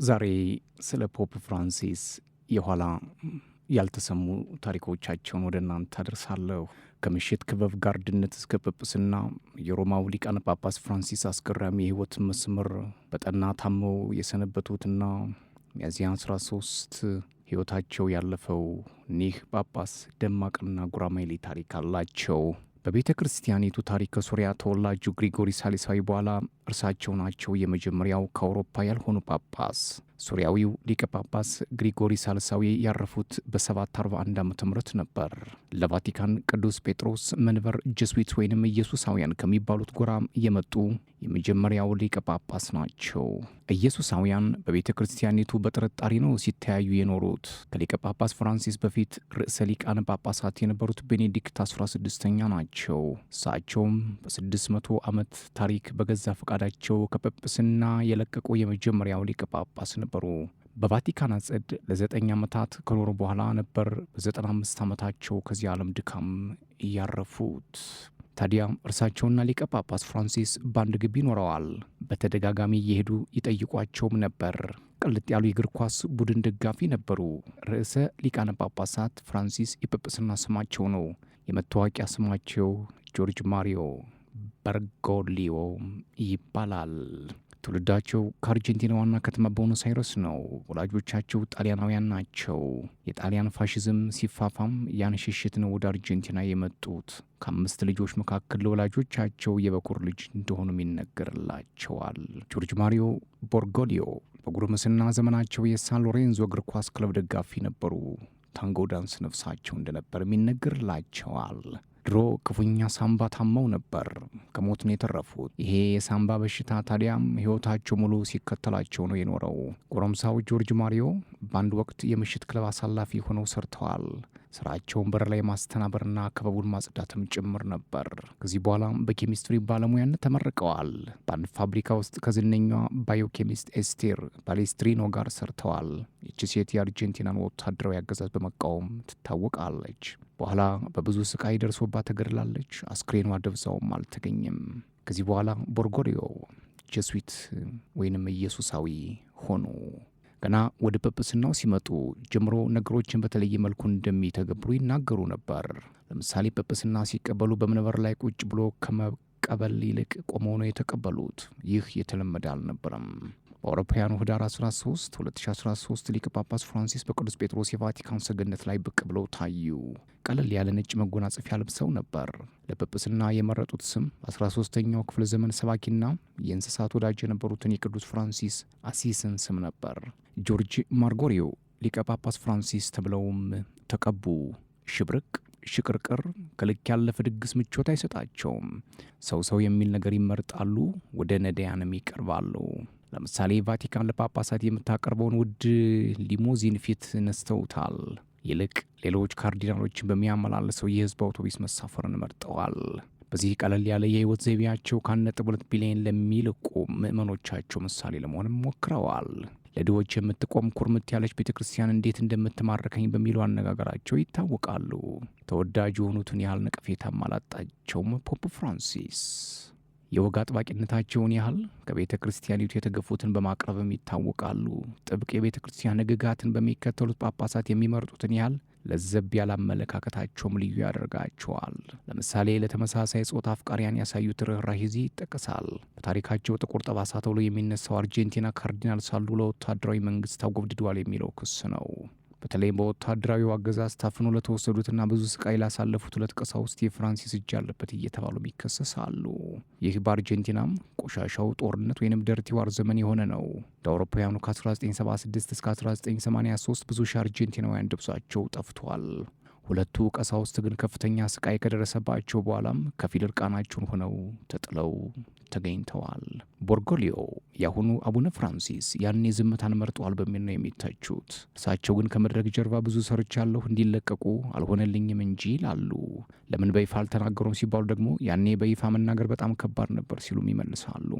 ዛሬ ስለ ፖፕ ፍራንሲስ የኋላ ያልተሰሙ ታሪኮቻቸውን ወደ እናንተ አደርሳለሁ። ከምሽት ክበብ ጋርድነት እስከ ጵጵስና የሮማው ሊቃነ ጳጳስ ፍራንሲስ አስገራሚ የሕይወት መስመር በጠና ታመው የሰነበቱትና ሚያዝያ 13 ሕይወታቸው ያለፈው እኒህ ጳጳስ ደማቅና ጉራማይሌ ታሪክ አላቸው። በቤተ ክርስቲያኒቱ ታሪክ ከሶሪያ ተወላጁ ግሪጎሪ ሳሊሳዊ በኋላ እርሳቸው ናቸው የመጀመሪያው ከአውሮፓ ያልሆኑ ጳጳስ። ሶሪያዊው ሊቀ ጳጳስ ግሪጎሪ ሳልሳዊ ያረፉት በ741 ዓ ም ነበር። ለቫቲካን ቅዱስ ጴጥሮስ መንበር ጀስዊት ወይንም ኢየሱሳውያን ከሚባሉት ጎራ የመጡ የመጀመሪያው ሊቀ ጳጳስ ናቸው። ኢየሱሳውያን በቤተ ክርስቲያኒቱ በጥርጣሬ ነው ሲተያዩ የኖሩት። ከሊቀ ጳጳስ ፍራንሲስ በፊት ርዕሰ ሊቃነ ጳጳሳት የነበሩት ቤኔዲክት 16ኛ ናቸው። እሳቸውም በ600 ዓመት ታሪክ በገዛ ፈቃዳቸው ከጵጵስና የለቀቁ የመጀመሪያው ሊቀ ጳጳስ ነበሩ። በቫቲካን አጸድ ለ9 ዓመታት ከኖሩ በኋላ ነበር በ95 ዓመታቸው ከዚህ ዓለም ድካም እያረፉት። ታዲያ እርሳቸውና ሊቀ ጳጳስ ፍራንሲስ በአንድ ግቢ ኖረዋል። በተደጋጋሚ እየሄዱ ይጠይቋቸውም ነበር። ቅልጥ ያሉ የእግር ኳስ ቡድን ደጋፊ ነበሩ። ርዕሰ ሊቃነ ጳጳሳት ፍራንሲስ የጵጵስና ስማቸው ነው። የመታወቂያ ስማቸው ጆርጅ ማሪዮ በርጎሊዮ ይባላል። ትውልዳቸው ከአርጀንቲና ዋና ከተማ ቦኖስ አይረስ ነው። ወላጆቻቸው ጣሊያናውያን ናቸው። የጣሊያን ፋሽዝም ሲፋፋም ያን ሽሽት ነው ወደ አርጀንቲና የመጡት። ከ5 ልጆች መካከል ለወላጆቻቸው የበኩር ልጅ እንደሆኑም ይነገርላቸዋል። ጆርጅ ማሪዮ ቦርጎሊዮ በጉርምስና ዘመናቸው የሳን ሎሬንዞ እግር ኳስ ክለብ ደጋፊ ነበሩ። ታንጎ ዳንስ ነፍሳቸው እንደነበርም ይነገርላቸዋል። ድሮ ክፉኛ ሳምባ ታመው ነበር። ከሞት ነው የተረፉት። ይሄ የሳምባ በሽታ ታዲያም ሕይወታቸው ሙሉ ሲከተላቸው ነው የኖረው። ጎረምሳው ጆርጅ ማሪዮ በአንድ ወቅት የምሽት ክለብ አሳላፊ ሆነው ሰርተዋል። ስራቸውን በር ላይ ማስተናበርና ክበቡን ማጽዳትም ጭምር ነበር። ከዚህ በኋላ በኬሚስትሪ ባለሙያነት ተመርቀዋል። በአንድ ፋብሪካ ውስጥ ከዝነኛዋ ባዮኬሚስት ኤስቴር ባሌስትሪኖ ጋር ሰርተዋል። ይቺ ሴት የአርጀንቲናን ወታደራዊ አገዛዝ በመቃወም ትታወቃለች። በኋላ በብዙ ስቃይ ደርሶባት ተገድላለች። አስክሬኗ ደብዛውም አልተገኘም። ከዚህ በኋላ ቦርጎሊዮ ጀስዊት ወይንም ኢየሱሳዊ ሆኑ። ገና ወደ ጵጵስናው ሲመጡ ጀምሮ ነገሮችን በተለየ መልኩ እንደሚተገብሩ ይናገሩ ነበር። ለምሳሌ ጵጵስና ሲቀበሉ በመንበር ላይ ቁጭ ብሎ ከመቀበል ይልቅ ቆመው ነው የተቀበሉት። ይህ የተለመደ አልነበረም። በአውሮፓውያኑ ህዳር 13 2013 ሊቀ ጳጳስ ፍራንሲስ በቅዱስ ጴጥሮስ የቫቲካን ሰገነት ላይ ብቅ ብለው ታዩ። ቀለል ያለ ነጭ መጎናጸፊያ ለብሰው ነበር። ለጵጵስና የመረጡት ስም በ13ኛው ክፍለ ዘመን ሰባኪና የእንስሳት ወዳጅ የነበሩትን የቅዱስ ፍራንሲስ አሲስን ስም ነበር። ጆርጅ ማርጎሪዮ ሊቀ ጳጳስ ፍራንሲስ ተብለውም ተቀቡ። ሽብርቅ ሽቅርቅር ከልክ ያለፈ ድግስ ምቾት አይሰጣቸውም። ሰው የሚል ነገር ይመርጣሉ፣ ወደ ነዳያንም ይቀርባሉ። ለምሳሌ ቫቲካን ለጳጳሳት የምታቀርበውን ውድ ሊሞዚን ፊት ነስተውታል። ይልቅ ሌሎች ካርዲናሎችን በሚያመላልሰው የህዝብ አውቶቡስ መሳፈርን መርጠዋል። በዚህ ቀለል ያለ የህይወት ዘይቤያቸው ከ1.2 ቢሊዮን ለሚልቁ ምዕመኖቻቸው ምሳሌ ለመሆንም ሞክረዋል። ለድሆች የምትቆም ኩርምት ያለች ቤተ ክርስቲያን እንዴት እንደምትማርከኝ በሚለው አነጋገራቸው ይታወቃሉ። ተወዳጅ የሆኑትን ያህል ነቀፌታም አላጣቸውም። ፖፕ ፍራንሲስ የወግ አጥባቂነታቸውን ያህል ከቤተ ክርስቲያኒቱ የተገፉትን በማቅረብም ይታወቃሉ። ጥብቅ የቤተ ክርስቲያን ሕግጋትን በሚከተሉት ጳጳሳት የሚመርጡትን ያህል ለዘብ ያለ አመለካከታቸውም ልዩ ያደርጋቸዋል። ለምሳሌ ለተመሳሳይ ጾታ አፍቃሪያን ያሳዩት ርኅራኄ ይጠቀሳል። በታሪካቸው ጥቁር ጠባሳ ተብሎ የሚነሳው አርጀንቲና ካርዲናል ሳሉ ለወታደራዊ መንግስት አጎብድደዋል የሚለው ክስ ነው። በተለይም በወታደራዊው አገዛዝ ታፍኖ ለተወሰዱትና ብዙ ስቃይ ላሳለፉት 2 ቀሳውስት የፍራንሲስ እጅ አለበት እየተባሉ ይከሰሳሉ። ይህ በአርጀንቲናም ቆሻሻው ጦርነት ወይንም ደርቲ ዋር ዘመን የሆነ ነው። እንደ አውሮፓውያኑ ከ1976 እስከ 1983 ብዙ ሺህ አርጀንቲናውያን ደብዛቸው ጠፍቷል። 2ቱ ቀሳውስት ግን ከፍተኛ ስቃይ ከደረሰባቸው በኋላም ከፊል እርቃናቸውን ሆነው ተጥለው ተገኝተዋል። ቦርጎሊዮ የአሁኑ አቡነ ፍራንሲስ ያኔ ዝምታን መርጠዋል በሚል ነው የሚተቹት። እርሳቸው ግን ከመድረክ ጀርባ ብዙ ሰርቻለሁ እንዲለቀቁ አልሆነልኝም እንጂ ይላሉ። ለምን በይፋ አልተናገሩም ሲባሉ ደግሞ ያኔ በይፋ መናገር በጣም ከባድ ነበር ሲሉም ይመልሳሉ።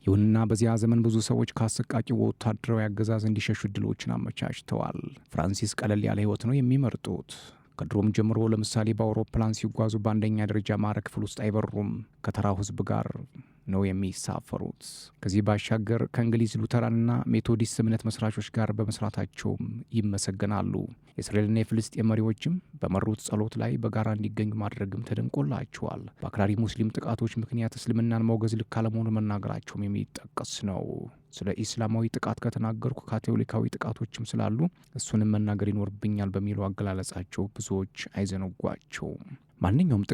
ይሁንና በዚያ ዘመን ብዙ ሰዎች ከአሰቃቂው ወታደራዊ አገዛዝ እንዲሸሹ እድሎችን አመቻችተዋል። ፍራንሲስ ቀለል ያለ ህይወት ነው የሚመርጡት። ከድሮም ጀምሮ ለምሳሌ በአውሮፕላን ሲጓዙ በአንደኛ ደረጃ ማዕረግ ክፍል ውስጥ አይበሩም። ከተራው ህዝብ ጋር ነው የሚሳፈሩት። ከዚህ ባሻገር ከእንግሊዝ ሉተራንና ሜቶዲስት እምነት መስራቾች ጋር በመስራታቸውም ይመሰገናሉ። የእስራኤልና የፍልስጤም መሪዎችም በመሩት ጸሎት ላይ በጋራ እንዲገኙ ማድረግም ተደንቆላቸዋል። በአክራሪ ሙስሊም ጥቃቶች ምክንያት እስልምናን ማውገዝ ልክ አለመሆኑ መናገራቸውም የሚጠቀስ ነው። ስለ ኢስላማዊ ጥቃት ከተናገርኩ ካቶሊካዊ ጥቃቶችም ስላሉ እሱንም መናገር ይኖርብኛል በሚለው አገላለጻቸው ብዙዎች አይዘነጓቸውም። ማንኛውም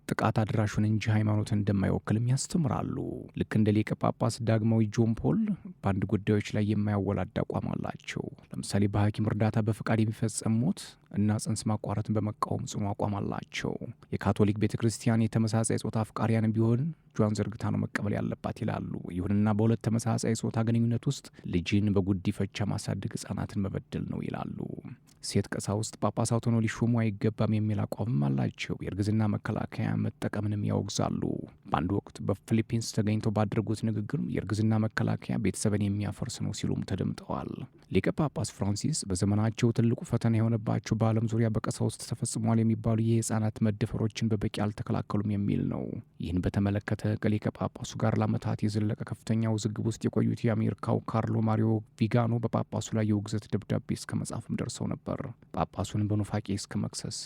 ጥቃት አድራሹን እንጂ ሃይማኖትን እንደማይወክልም ያስተምራሉ። ልክ እንደ ሊቀ ጳጳስ ዳግማዊ ጆን ፖል በአንድ ጉዳዮች ላይ የማያወላዳ አቋም አላቸው። ለምሳሌ በሐኪም እርዳታ በፈቃድ የሚፈጸም ሞት እና ጽንስ ማቋረጥን በመቃወም ጽኑ አቋም አላቸው። የካቶሊክ ቤተ ክርስቲያን የተመሳሳይ ጾታ አፍቃሪያን ቢሆን እጇን ዘርግታ ነው መቀበል ያለባት ይላሉ። ይሁንና በሁለት ተመሳሳይ ጾታ ግንኙነት ውስጥ ልጅን በጉዲፈቻ ማሳደግ ሕፃናትን መበደል ነው ይላሉ። ሴት ቀሳውስት ጳጳሳት ሆነው ሊሾሙ አይገባም የሚል አቋምም አላቸው። የእርግዝና መከላከያ መጠቀምንም ያወግዛሉ። በአንድ ወቅት በፊሊፒንስ ተገኝተው ባደረጉት ንግግር የእርግዝና መከላከያ ቤተሰብን የሚያፈርስ ነው ሲሉም ተደምጠዋል። ሊቀ ጳጳስ ፍራንሲስ በዘመናቸው ትልቁ ፈተና የሆነባቸው በዓለም ዙሪያ በቀሳውስት ተፈጽሟል የሚባሉ የህፃናት መደፈሮችን በበቂ አልተከላከሉም የሚል ነው። ይህን በተመለከተ ከሊቀ ጳጳሱ ጋር ለዓመታት የዘለቀ ከፍተኛ ውዝግብ ውስጥ የቆዩት የአሜሪካው ካርሎ ማሪዮ ቪጋኖ በጳጳሱ ላይ የውግዘት ደብዳቤ እስከ መጻፍም ደርሰው ነበር። ጳጳሱንም በኑፋቄ እስከ መክሰስ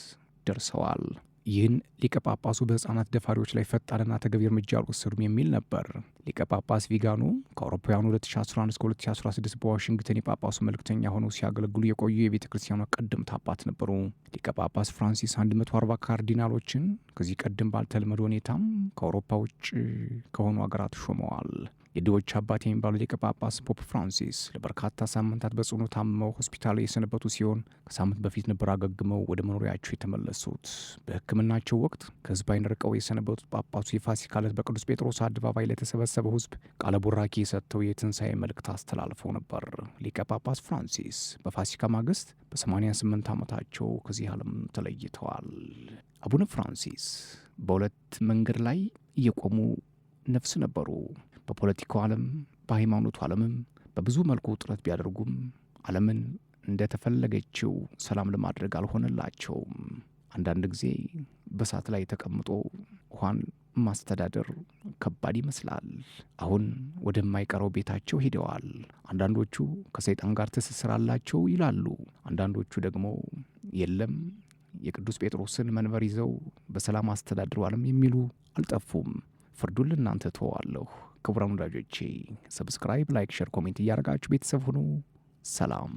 ደርሰዋል። ይህን ሊቀ ጳጳሱ በህፃናት ደፋሪዎች ላይ ፈጣንና ተገቢ እርምጃ አልወሰዱም የሚል ነበር። ሊቀ ጳጳስ ቪጋኖ ከአውሮፓውያኑ 2011 እስከ 2016 በዋሽንግተን የጳጳሱ መልእክተኛ ሆነው ሲያገለግሉ የቆዩ የቤተ ክርስቲያኗ ቀደምት አባት ነበሩ። ሊቀ ጳጳስ ፍራንሲስ 140 ካርዲናሎችን ከዚህ ቀደም ባልተለመደ ሁኔታም ከአውሮፓ ውጭ ከሆኑ ሀገራት ሾመዋል። የድሆች አባት የሚባሉ ሊቀ ጳጳስ ፖፕ ፍራንሲስ ለበርካታ ሳምንታት በጽኑ ታመው ሆስፒታል የሰነበቱ ሲሆን ከሳምንት በፊት ነበር አገግመው ወደ መኖሪያቸው የተመለሱት። በሕክምናቸው ወቅት ከህዝብ ዓይን ርቀው የሰነበቱት ጳጳሱ የፋሲካ ዕለት በቅዱስ ጴጥሮስ አደባባይ ለተሰበሰበው ህዝብ ቃለ ቡራኬ የሰጥተው የትንሣኤ መልእክት አስተላልፈው ነበር። ሊቀ ጳጳስ ፍራንሲስ በፋሲካ ማግስት በ88 ዓመታቸው ከዚህ ዓለም ተለይተዋል። አቡነ ፍራንሲስ በሁለት መንገድ ላይ እየቆሙ ነፍስ ነበሩ። በፖለቲካው ዓለም በሃይማኖቱ ዓለምም በብዙ መልኩ ጥረት ቢያደርጉም ዓለምን እንደተፈለገችው ሰላም ለማድረግ አልሆነላቸውም። አንዳንድ ጊዜ በእሳት ላይ ተቀምጦ ውሃን ማስተዳደር ከባድ ይመስላል። አሁን ወደማይቀረው ቤታቸው ሄደዋል። አንዳንዶቹ ከሰይጣን ጋር ትስስር አላቸው ይላሉ። አንዳንዶቹ ደግሞ የለም የቅዱስ ጴጥሮስን መንበር ይዘው በሰላም አስተዳድረዋልም የሚሉ አልጠፉም። ፍርዱን ለእናንተ ተዋለሁ። ክቡራን ወዳጆቼ ሰብስክራይብ፣ ላይክ፣ ሼር፣ ኮሜንት እያደረጋችሁ ቤተሰብ ሁኑ። ሰላም